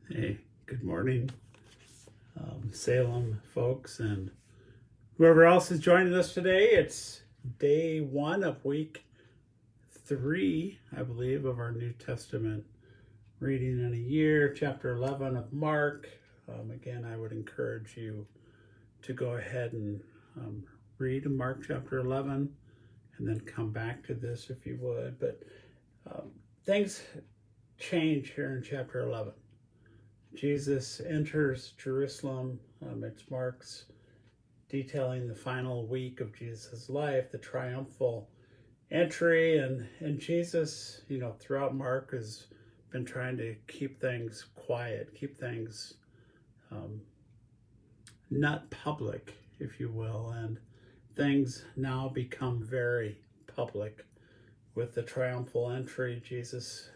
Hey, good morning, Salem folks, and whoever else is joining us today. It's day 1 of week 3, I believe, of our New Testament reading in a year, chapter 11 of Mark. Again, I would encourage you to go ahead and read Mark chapter 11 and then come back to this if you would. But things change here in chapter 11. Jesus enters Jerusalem. It's Mark's detailing the final week of Jesus' life, the triumphal entry, and Jesus, throughout Mark has been trying to keep things quiet, keep things not public, if you will, and things now become very public with the triumphal entry. Jesus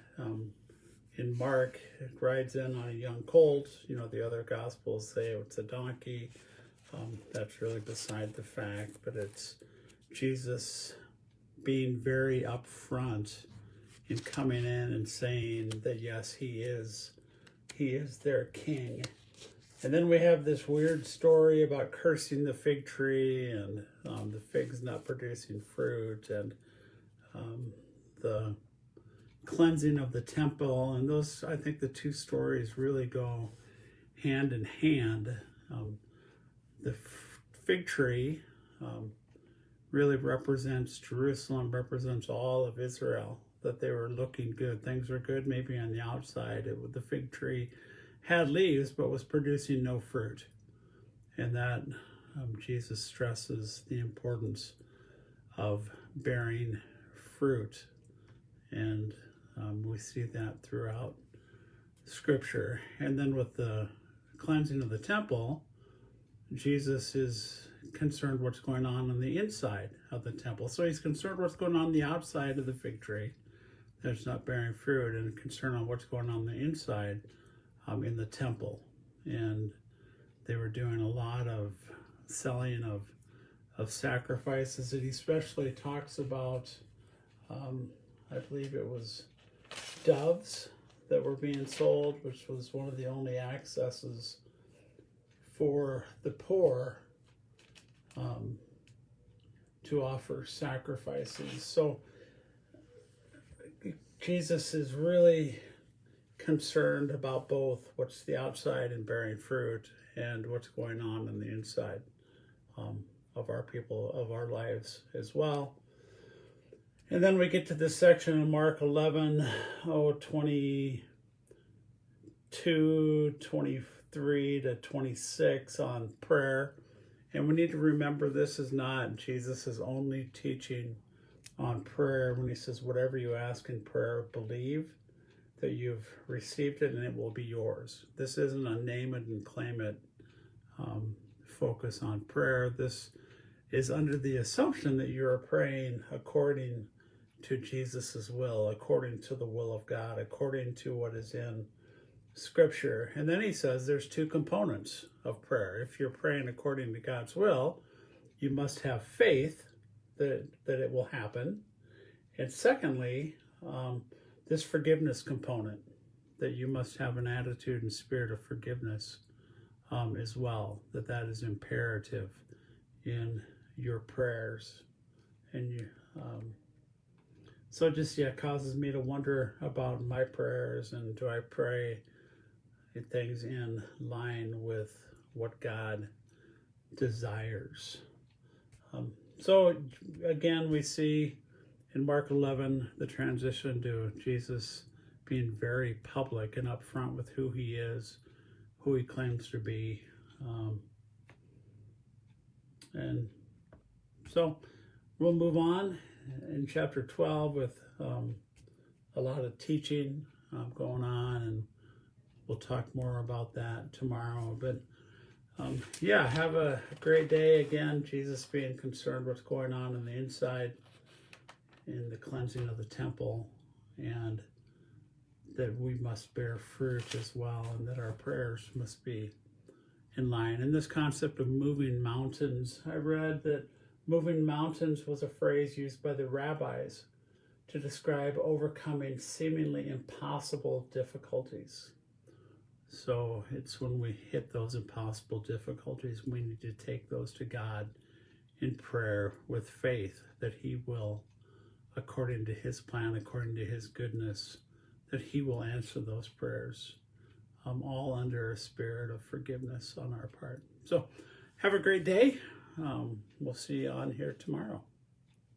in Mark, it rides in on a young colt. The other gospels say it's a donkey. That's really beside the fact, but it's Jesus being very upfront in coming in and saying that yes, he is their king. And then we have this weird story about cursing the fig tree and the figs not producing fruit, and the cleansing of the temple. And those, I think the two stories really go hand in hand. The fig tree really represents Jerusalem, represents all of Israel, that they were looking good. Things were good maybe on the outside. The fig tree had leaves but was producing no fruit. And that Jesus stresses the importance of bearing fruit. And we see that throughout Scripture. And then with the cleansing of the temple, Jesus is concerned what's going on the inside of the temple. So he's concerned what's going on the outside of the fig tree that's not bearing fruit, and concerned on what's going on the inside in the temple. And they were doing a lot of selling of sacrifices. And he especially talks about, I believe it was doves that were being sold, which was one of the only accesses for the poor to offer sacrifices. So Jesus is really concerned about both what's the outside and bearing fruit and what's going on the inside of our people, of our lives as well. And then we get to this section of Mark 11, 22, 23 to 26 on prayer. And we need to remember this is not Jesus' only teaching on prayer when he says, whatever you ask in prayer, believe that you've received it and it will be yours. This isn't a name it and claim it focus on prayer. This is under the assumption that you are praying according to Jesus's will, according to the will of God, according to what is in Scripture. And then he says there's two components of prayer. If you're praying according to God's will, you must have faith that it will happen. And secondly, this forgiveness component, that you must have an attitude and spirit of forgiveness as well, that is imperative in your prayers. And you so just causes me to wonder about my prayers, and do I pray things in line with what God desires. So again, we see in Mark 11 the transition to Jesus being very public and upfront with who he is, who he claims to be. And so we'll move on in chapter 12 with a lot of teaching going on, and we'll talk more about that tomorrow. But have a great day. Again, Jesus being concerned what's going on the inside in the cleansing of the temple, and that we must bear fruit as well, and that our prayers must be in line. And this concept of moving mountains, I read that moving mountains was a phrase used by the rabbis to describe overcoming seemingly impossible difficulties. So it's when we hit those impossible difficulties, we need to take those to God in prayer with faith that he will, according to his plan, according to his goodness, that he will answer those prayers, all under a spirit of forgiveness on our part. So have a great day. We'll see you on here tomorrow.